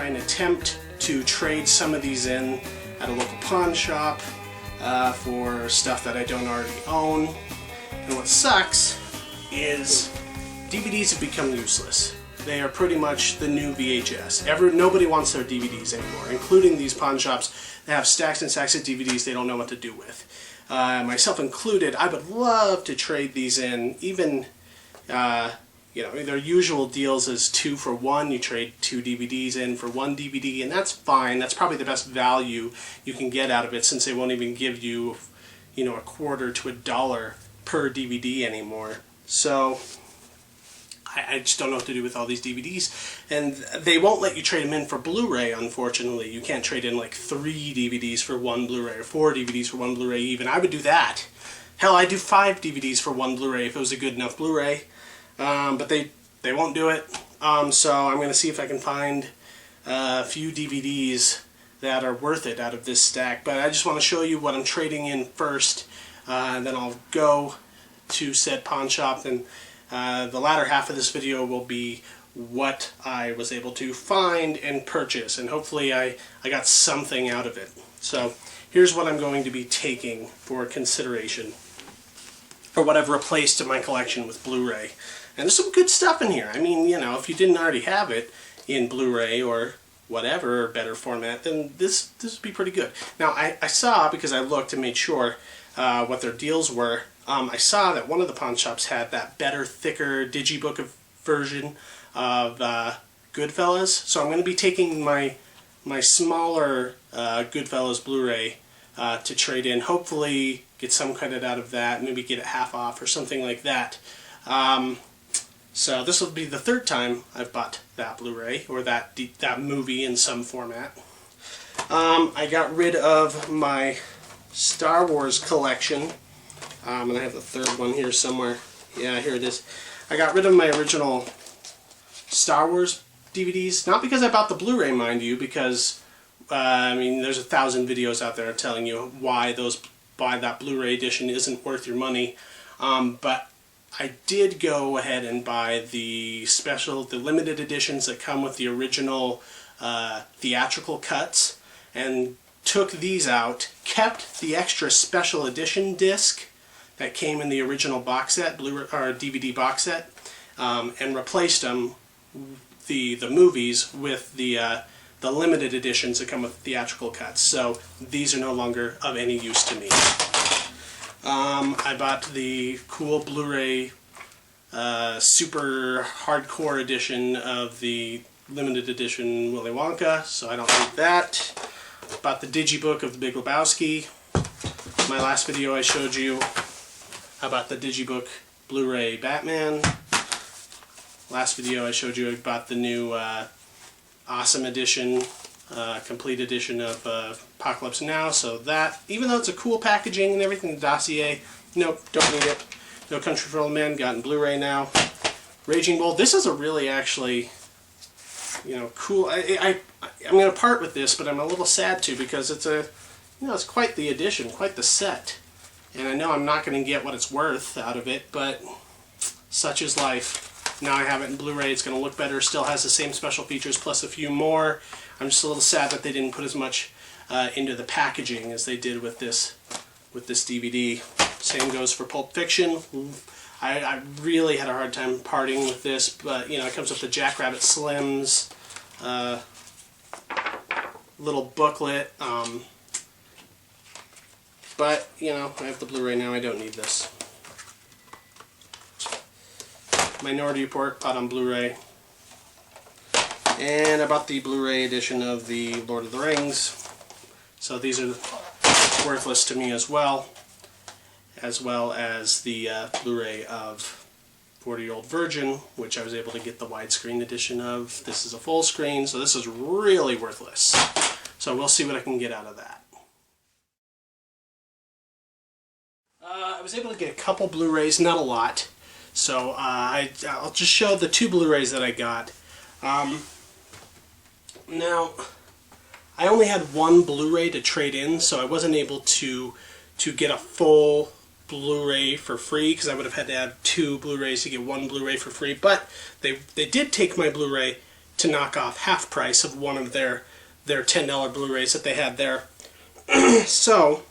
an attempt to trade some of these in at a local pawn shop for stuff that I don't already own. And what sucks is DVDs have become useless. They are pretty much the new VHS. Nobody wants their DVDs anymore, including these pawn shops that have stacks and stacks of DVDs they don't know what to do with. Myself included, I would love to trade these in, even, you know, their usual deals is 2 for 1. You trade 2 DVDs in for 1 DVD, and that's fine. That's probably the best value you can get out of it, since they won't even give you, you know, $0.25 to $1 per DVD anymore. So I just don't know what to do with all these DVDs, and they won't let you trade them in for Blu-ray, unfortunately. You can't trade in like 3 DVDs for 1 Blu-ray, or 4 DVDs for 1 Blu-ray even. I would do that. Hell, I'd do 5 DVDs for 1 Blu-ray if it was a good enough Blu-ray, but they won't do it. So I'm going to see if I can find a few DVDs that are worth it out of this stack, but I just want to show you what I'm trading in first, and then I'll go to said pawn shop, and the latter half of this video will be what I was able to find and purchase, and hopefully I got something out of it. So here's what I'm going to be taking for consideration, or what I've replaced in my collection with Blu-ray. And there's some good stuff in here. I mean, you know, if you didn't already have it in Blu-ray or whatever, or better format, then this would be pretty good. Now, I saw, because I looked and made sure what their deals were, I saw that one of the pawn shops had that better, thicker digibook version of Goodfellas. So I'm going to be taking my smaller Goodfellas Blu-ray to trade in. Hopefully get some credit out of that, maybe get it half off or something like that. So this will be the 3rd time I've bought that Blu-ray, or that movie in some format. I got rid of my Star Wars collection. And I have the 3rd one here somewhere. Yeah, here it is. I got rid of my original Star Wars DVDs. Not because I bought the Blu-ray, mind you, because, I mean, there's 1,000 videos out there telling you why that Blu-ray edition isn't worth your money. But I did go ahead and buy the limited editions that come with the original theatrical cuts, and took these out, kept the extra special edition disc that came in the original box set, or DVD box set, and replaced them, the movies, with the limited editions that come with theatrical cuts. So these are no longer of any use to me. I bought the cool Blu-ray super hardcore edition of the limited edition Willy Wonka, so I don't need that. Bought the digibook of The Big Lebowski. My last video I showed you about the digibook Blu-ray Batman. Last video I showed you about the new awesome edition, complete edition of Apocalypse Now. So that, even though it's a cool packaging and everything, the dossier, nope, don't need it. No Country for Old Men, got in Blu-ray now. Raging Bull, this is a really actually, you know, cool. I'm going to part with this, but I'm a little sad too, because it's it's quite the edition, quite the set. And I know I'm not going to get what it's worth out of it, but such is life. Now I have it in Blu-ray, it's going to look better, still has the same special features plus a few more. I'm just a little sad that they didn't put as much into the packaging as they did with this DVD. Same goes for Pulp Fiction. I really had a hard time parting with this, but you know, it comes with the Jackrabbit Slims little booklet. But, you know, I have the Blu-ray now, I don't need this. Minority Report, bought on Blu-ray. And I bought the Blu-ray edition of the Lord of the Rings. So these are worthless to me as well as the Blu-ray of 40-Year-Old Virgin, which I was able to get the widescreen edition of. This is a full screen, so this is really worthless. So we'll see what I can get out of that. I was able to get a couple Blu-rays, not a lot. So I'll just show the 2 Blu-rays that I got. Now, I only had 1 Blu-ray to trade in, so I wasn't able to get a full Blu-ray for free, because I would have had to add 2 Blu-rays to get 1 Blu-ray for free. But they did take my Blu-ray to knock off half price of one of their $10 Blu-rays that they had there. So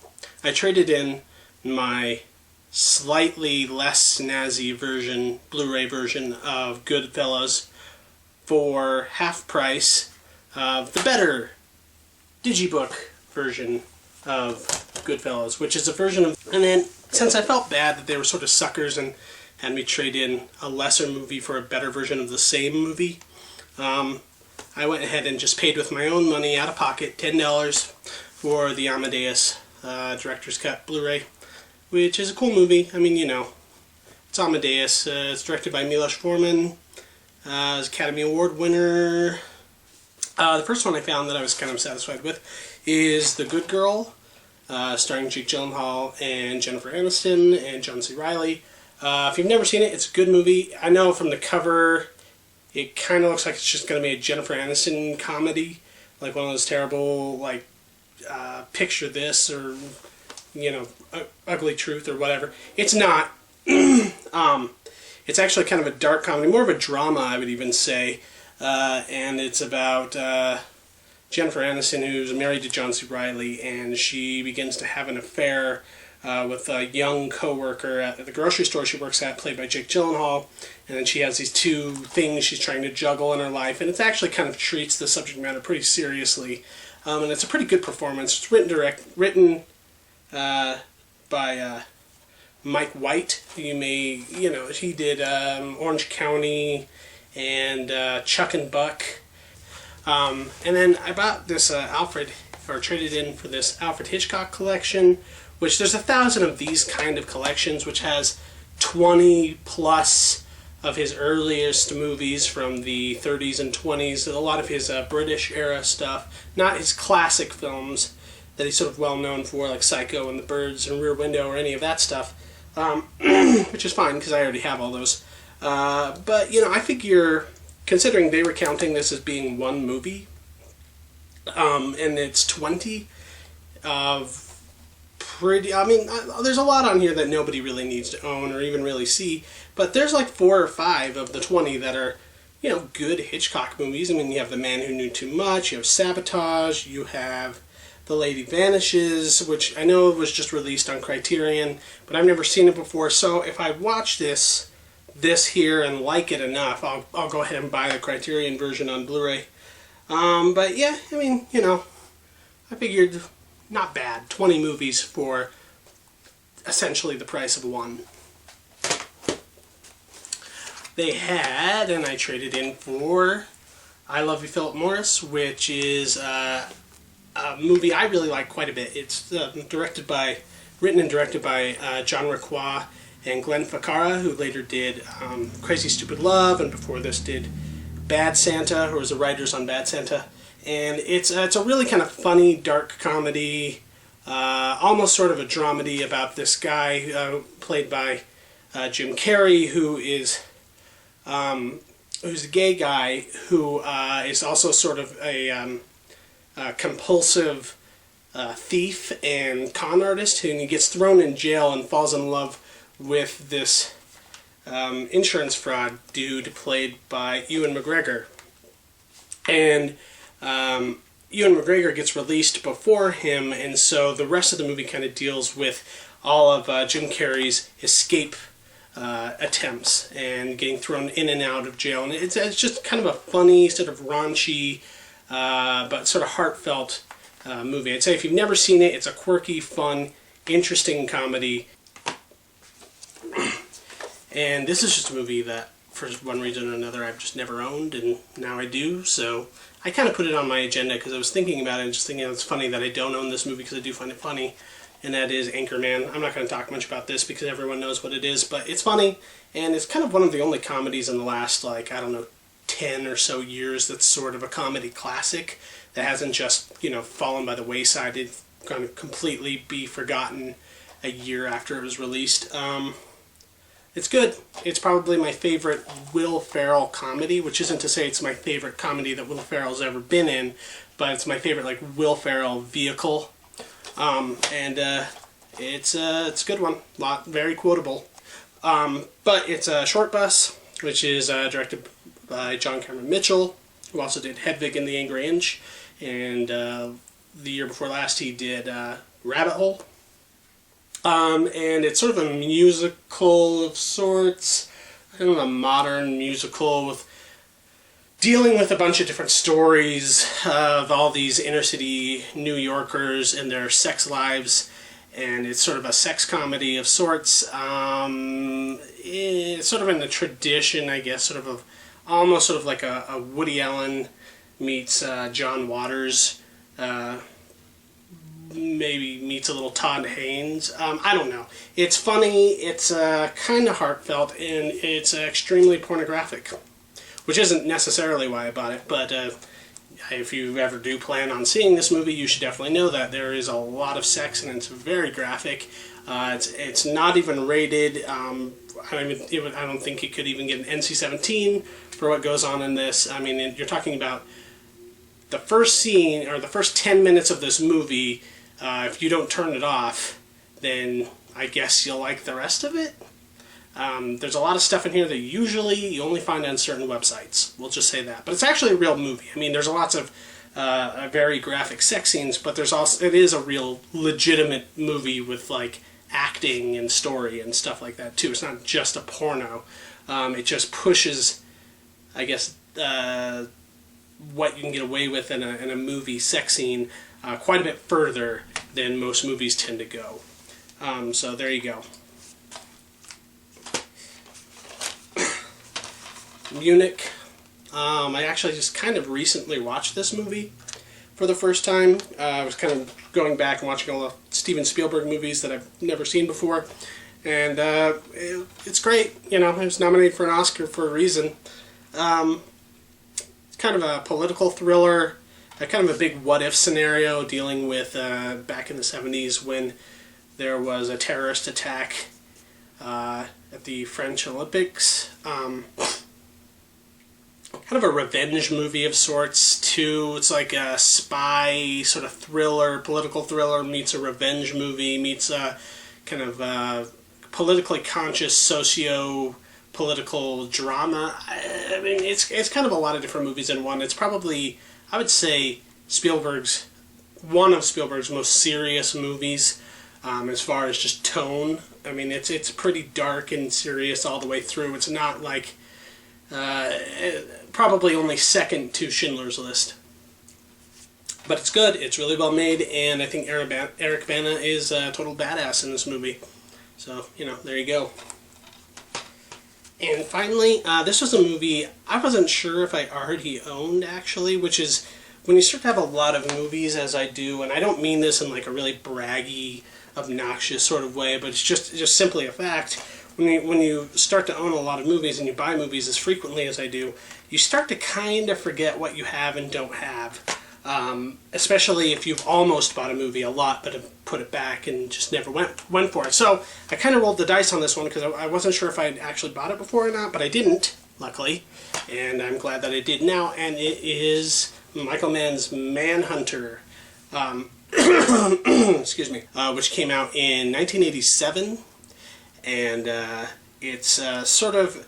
I traded in my slightly less snazzy version, Blu-ray version of Goodfellas for half price of the better Digibook version of Goodfellas, which is a version of... And then, since I felt bad that they were sort of suckers and had me trade in a lesser movie for a better version of the same movie, I went ahead and just paid with my own money, out of pocket, $10 for the Amadeus Director's Cut Blu-ray, which is a cool movie. I mean, you know, it's Amadeus. It's directed by Milos Forman. It's Academy Award winner. The first one I found that I was kind of satisfied with is The Good Girl, starring Jake Gyllenhaal and Jennifer Aniston and John C. Reilly. If you've never seen it, it's a good movie. I know from the cover it kind of looks like it's just going to be a Jennifer Aniston comedy, like one of those terrible, like, Picture This or, you know, Ugly Truth or whatever. It's not. It's actually kind of a dark comedy, more of a drama, I would even say. And it's about Jennifer Aniston, who's married to John C. Reilly, and she begins to have an affair with a young co-worker at the grocery store she works at, played by Jake Gyllenhaal. And then she has these two things she's trying to juggle in her life, and it actually kind of treats the subject matter pretty seriously. And it's a pretty good performance. It's written by Mike White, who you know, he did Orange County and Chuck and Buck. And then I bought this traded in for this Alfred Hitchcock collection, which there's 1,000 of these kind of collections, which has 20 plus of his earliest movies from the 30s and 20s, a lot of his British era stuff, not his classic films that he's sort of well known for, like Psycho and The Birds and Rear Window or any of that stuff, which is fine because I already have all those. But, you know, I figure, considering they were counting this as being one movie, and it's 20 of pretty... I mean, there's a lot on here that nobody really needs to own or even really see, but there's like 4 or 5 of the 20 that are, you know, good Hitchcock movies. I mean, you have The Man Who Knew Too Much, you have Sabotage, you have The Lady Vanishes, which I know was just released on Criterion, but I've never seen it before, so if I watch this here and like it enough, I'll go ahead and buy the Criterion version on Blu-ray. But yeah, I mean, you know, I figured not bad. 20 movies for essentially the price of one. They had, and I traded in for I Love You, Philip Morris, which is a movie I really like quite a bit. It's written and directed by John Requa and Glenn Ficarra, who later did Crazy Stupid Love, and before this did Bad Santa, who was the writers on Bad Santa. And it's a really kind of funny, dark comedy, almost sort of a dramedy about this guy played by Jim Carrey, who's a gay guy who is also sort of a compulsive thief and con artist, and he gets thrown in jail and falls in love with this insurance fraud dude played by Ewan McGregor. And Ewan McGregor gets released before him, and so the rest of the movie kind of deals with all of Jim Carrey's escape attempts and getting thrown in and out of jail. And it's just kind of a funny, sort of raunchy, but sort of heartfelt movie. I'd say if you've never seen it, it's a quirky, fun, interesting comedy. And this is just a movie that, for one reason or another, I've just never owned, and now I do, so I kind of put it on my agenda because I was thinking about it and just thinking it's funny that I don't own this movie because I do find it funny, and that is Anchorman. I'm not going to talk much about this because everyone knows what it is, but it's funny, and it's kind of one of the only comedies in the last, like, I don't know, 10 or so years that's sort of a comedy classic that hasn't just, you know, fallen by the wayside. It's going to completely be forgotten a year after it was released. It's good. It's probably my favorite Will Ferrell comedy, which isn't to say it's my favorite comedy that Will Ferrell's ever been in, but it's my favorite, like, Will Ferrell vehicle. It's a good one. Very quotable. But it's Short Bus, which is directed by John Cameron Mitchell, who also did Hedwig and the Angry Inch, and the year before last he did Rabbit Hole. And it's sort of a musical of sorts, kind of a modern musical with dealing with a bunch of different stories of all these inner city New Yorkers and their sex lives, and it's sort of a sex comedy of sorts. It's sort of in the tradition, I guess, almost sort of like a Woody Allen meets John Waters, maybe meets a little Todd Haynes. I don't know. It's funny, it's kind of heartfelt, and it's extremely pornographic, which isn't necessarily why I bought it, but if you ever do plan on seeing this movie, you should definitely know that there is a lot of sex, and it's very graphic. It's not even rated. I don't think it could even get an NC-17 for what goes on in this. I mean, you're talking about the first scene, or the first 10 minutes of this movie. If you don't turn it off, then I guess you'll like the rest of it. There's a lot of stuff in here that usually you only find on certain websites. We'll just say that. But it's actually a real movie. I mean, there's lots of very graphic sex scenes, but it is a real legitimate movie with like acting and story and stuff like that too. It's not just a porno. It just pushes, I guess, what you can get away with in a movie sex scene quite a bit further than most movies tend to go. So there you go. Munich. I actually just kind of recently watched this movie for the first time. I was kind of going back and watching all the Steven Spielberg movies that I've never seen before, and it's great. You know, it was nominated for an Oscar for a reason. It's kind of a political thriller, kind of a big what-if scenario dealing with back in the 70s when there was a terrorist attack at the French Olympics. Kind of a revenge movie of sorts, too. It's like a spy sort of thriller, political thriller meets a revenge movie, meets a kind of politically conscious socio-political drama. I mean, it's kind of a lot of different movies in one. It's probably, I would say, one of Spielberg's most serious movies as far as just tone. I mean, it's pretty dark and serious all the way through. It's not like... probably only second to Schindler's List. But it's good, it's really well made, and I think Eric Bana is a total badass in this movie. So, you know, there you go. And finally, this was a movie I wasn't sure if I already owned, actually, which is when you start to have a lot of movies, as I do, and I don't mean this in like a really braggy, obnoxious sort of way, but it's just simply a fact. When you start to own a lot of movies and you buy movies as frequently as I do, you start to kind of forget what you have and don't have. Especially if you've almost bought a movie a lot but have put it back and just never went for it. So I kind of rolled the dice on this one because I wasn't sure if I had actually bought it before or not, but I didn't, luckily. And I'm glad that I did now, and it is Michael Mann's Manhunter. Excuse me. Which came out in 1987. And it's sort of,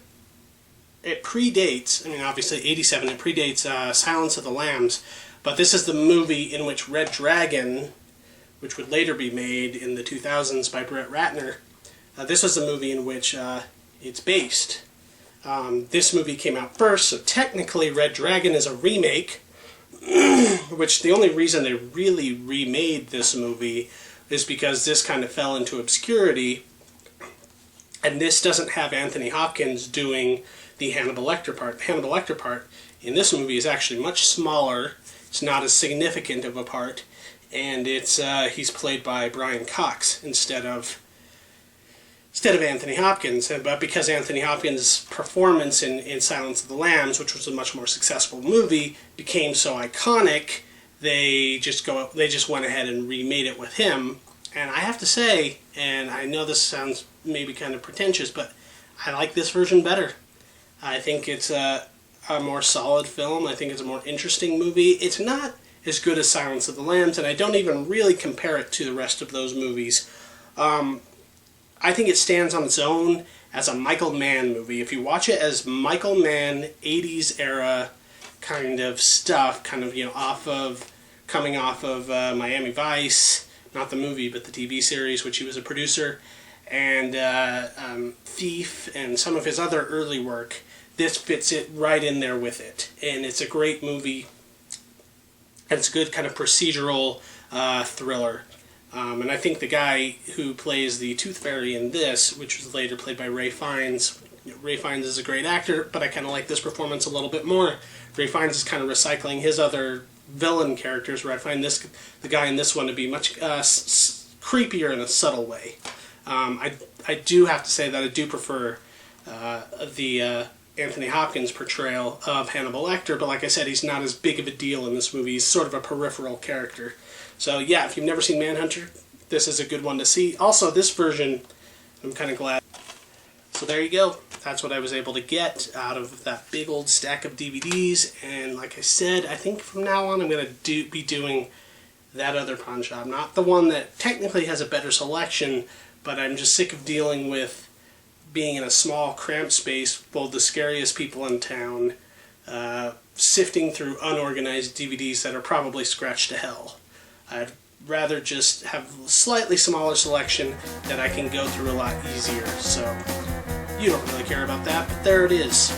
it predates, I mean obviously 87, it predates Silence of the Lambs, but this is the movie in which Red Dragon, which would later be made in the 2000s by Brett Ratner, this was the movie in which it's based. This movie came out first, so technically Red Dragon is a remake, which the only reason they really remade this movie is because this kind of fell into obscurity. And this doesn't have Anthony Hopkins doing the Hannibal Lecter part. The Hannibal Lecter part in this movie is actually much smaller. It's not as significant of a part. And it's he's played by Brian Cox instead of Anthony Hopkins. But because Anthony Hopkins' performance in Silence of the Lambs, which was a much more successful movie, became so iconic, they just went ahead and remade it with him. And I have to say, and I know this sounds maybe kind of pretentious, but I like this version better. I think it's a more solid film. I think it's a more interesting movie. It's not as good as Silence of the Lambs, and I don't even really compare it to the rest of those movies. I think it stands on its own as a Michael Mann movie. If you watch it as Michael Mann, 80s era kind of stuff, kind of, coming off of Miami Vice, not the movie, but the TV series, which he was a producer, and Thief, and some of his other early work. This fits it right in there with it, and it's a great movie. And it's a good kind of procedural thriller. And I think the guy who plays the Tooth Fairy in this, which was later played by Ralph Fiennes, Ralph Fiennes is a great actor, but I kind of like this performance a little bit more. Ralph Fiennes is kind of recycling his other villain characters, where I find the guy in this one to be much creepier in a subtle way. I do have to say that I do prefer the Anthony Hopkins portrayal of Hannibal Lecter, but like I said, he's not as big of a deal in this movie. He's sort of a peripheral character. So yeah, if you've never seen Manhunter, this is a good one to see. Also, this version, I'm kind of glad. So there you go. That's what I was able to get out of that big old stack of DVDs. And like I said, I think from now on I'm going to be doing that other pawn shop. Not the one that technically has a better selection, but I'm just sick of dealing with being in a small, cramped space full of the scariest people in town, sifting through unorganized DVDs that are probably scratched to hell. I'd rather just have a slightly smaller selection that I can go through a lot easier. So you don't really care about that, but there it is.